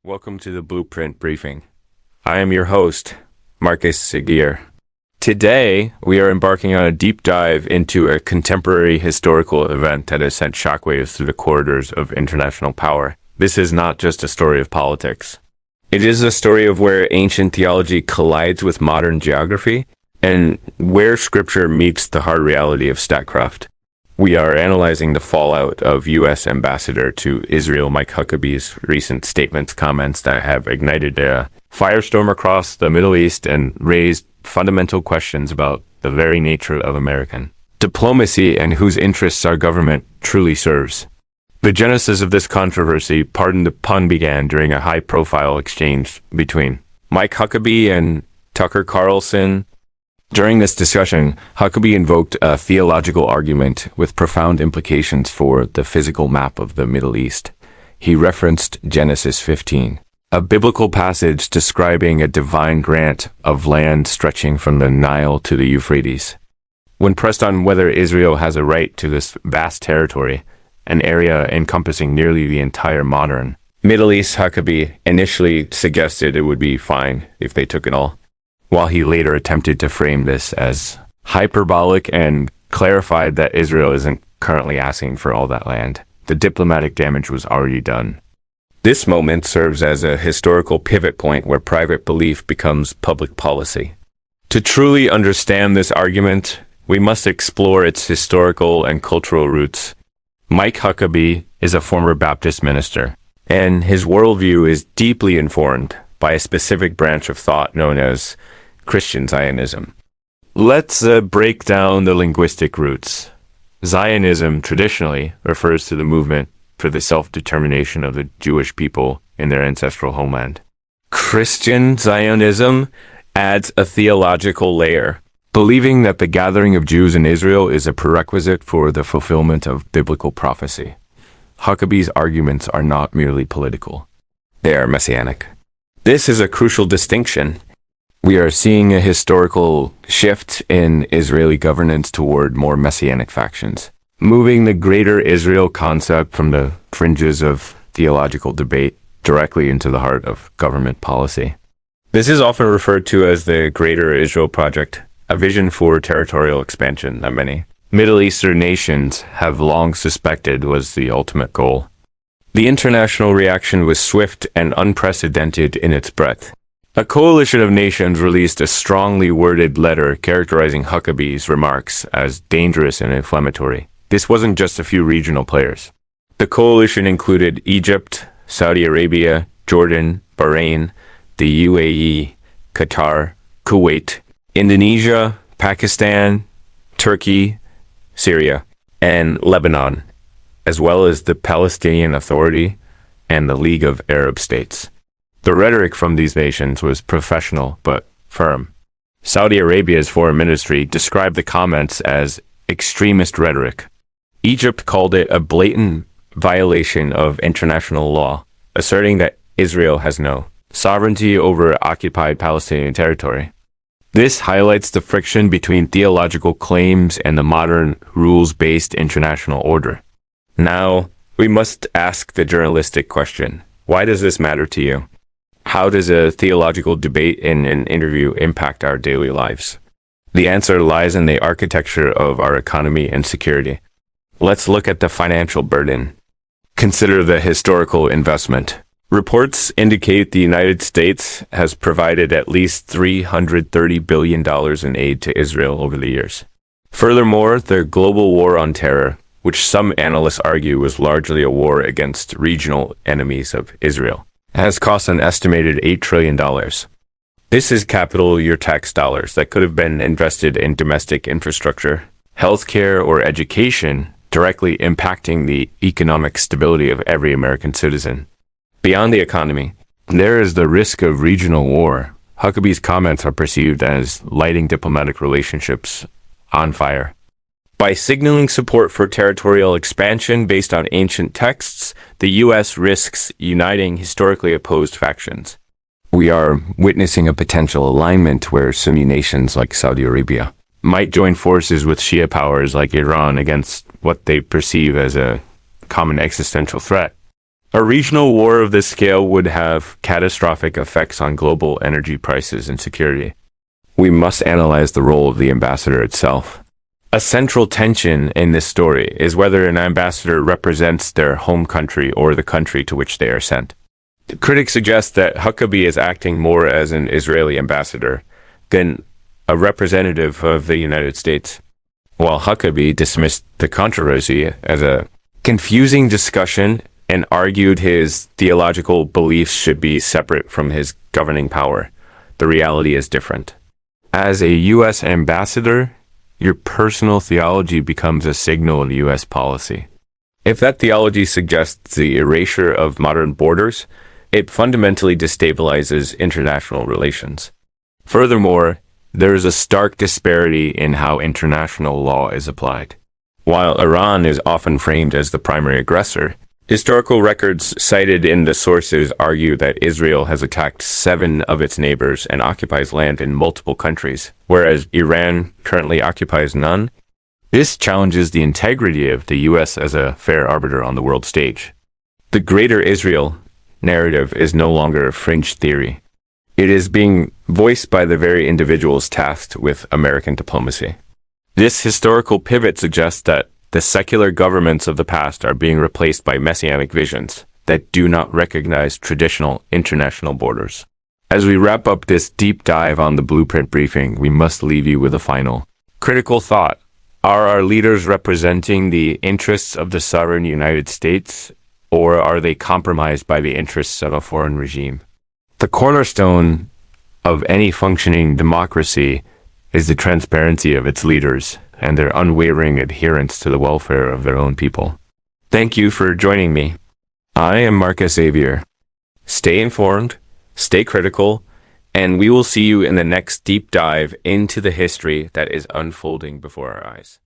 Welcome to the Blueprint Briefing. I am your host, Marcus Seguir. Today, we are embarking on a deep dive into a contemporary historical event that has sent shockwaves through the corridors of international power. This is not just a story of politics. It is a story of where ancient theology collides with modern geography and where scripture meets the hard reality of statecraft. We are analyzing the fallout of U.S. Ambassador to Israel Mike Huckabee's recent comments that have ignited a firestorm across the Middle East and raised fundamental questions about the very nature of American diplomacy and whose interests our government truly serves. The genesis of this controversy, pardon the pun, began during a high-profile exchange between Mike Huckabee and Tucker Carlson. During this discussion, Huckabee invoked a theological argument with profound implications for the physical map of the Middle East. He referenced Genesis 15, a biblical passage describing a divine grant of land stretching from the Nile to the Euphrates. When pressed on whether Israel has a right to this vast territory, an area encompassing nearly the entire modern Middle East, Huckabee initially suggested it would be fine if they took it all, while he later attempted to frame this as hyperbolic and clarified that Israel isn't currently asking for all that land. The diplomatic damage was already done. This moment serves as a historical pivot point where private belief becomes public policy. To truly understand this argument, we must explore its historical and cultural roots. Mike Huckabee is a former Baptist minister, and his worldview is deeply informed by a specific branch of thought known as Christian Zionism. Let's break down the linguistic roots. Zionism traditionally refers to the movement for the self-determination of the Jewish people in their ancestral homeland. Christian Zionism adds a theological layer, believing that the gathering of Jews in Israel is a prerequisite for the fulfillment of biblical prophecy. Huckabee's arguments are not merely political. They are messianic. This is a crucial distinction. We are seeing a historical shift in Israeli governance toward more messianic factions, moving the greater Israel concept from the fringes of theological debate directly into the heart of government policy. This is often referred to as the Greater Israel Project, a vision for territorial expansion that many Middle Eastern nations have long suspected was the ultimate goal. The international reaction was swift and unprecedented in its breadth. A coalition of nations released a strongly worded letter characterizing Huckabee's remarks as dangerous and inflammatory. This wasn't just a few regional players. The coalition included Egypt, Saudi Arabia, Jordan, Bahrain, the UAE, Qatar, Kuwait, Indonesia, Pakistan, Turkey, Syria, and Lebanon, as well as the Palestinian Authority and the League of Arab States. The rhetoric from these nations was professional but firm. Saudi Arabia's foreign ministry described the comments as extremist rhetoric. Egypt called it a blatant violation of international law, asserting that Israel has no sovereignty over occupied Palestinian territory. This highlights the friction between theological claims and the modern rules-based international order. Now, we must ask the journalistic question: why does this matter to you? How does a theological debate in an interview impact our daily lives? The answer lies in the architecture of our economy and security. Let's look at the financial burden. Consider the historical investment. Reports indicate the United States has provided at least $330 billion in aid to Israel over the years. Furthermore, the global war on terror, which some analysts argue was largely a war against regional enemies of Israel, has cost an estimated $8 trillion. This is capital your tax dollars that could have been invested in domestic infrastructure, healthcare, or education, directly impacting the economic stability of every American citizen. Beyond the economy, there is the risk of regional war. Huckabee's comments are perceived as lighting diplomatic relationships on fire. By signaling support for territorial expansion based on ancient texts, the U.S. risks uniting historically opposed factions. We are witnessing a potential alignment where Sunni nations like Saudi Arabia might join forces with Shia powers like Iran against what they perceive as a common existential threat. A regional war of this scale would have catastrophic effects on global energy prices and security. We must analyze the role of the ambassador itself. A central tension in this story is whether an ambassador represents their home country or the country to which they are sent. Critics suggest that Huckabee is acting more as an Israeli ambassador than a representative of the United States, while Huckabee dismissed the controversy as a confusing discussion and argued his theological beliefs should be separate from his governing power. The reality is different. As a U.S. ambassador, your personal theology becomes a signal of U.S. policy. If that theology suggests the erasure of modern borders, it fundamentally destabilizes international relations. Furthermore, there is a stark disparity in how international law is applied. While Iran is often framed as the primary aggressor, historical records cited in the sources argue that Israel has attacked 7 of its neighbors and occupies land in multiple countries, whereas Iran currently occupies none. This challenges the integrity of the U.S. as a fair arbiter on the world stage. The Greater Israel narrative is no longer a fringe theory. It is being voiced by the very individuals tasked with American diplomacy. This historical pivot suggests that the secular governments of the past are being replaced by messianic visions that do not recognize traditional international borders. As we wrap up this deep dive on the Blueprint Briefing, we must leave you with a final critical thought. Are our leaders representing the interests of the sovereign United States, or are they compromised by the interests of a foreign regime? The cornerstone of any functioning democracy is the transparency of its leaders and their unwavering adherence to the welfare of their own people. Thank you for joining me. I am Marcus Xavier. Stay informed, stay critical, and we will see you in the next deep dive into the history that is unfolding before our eyes.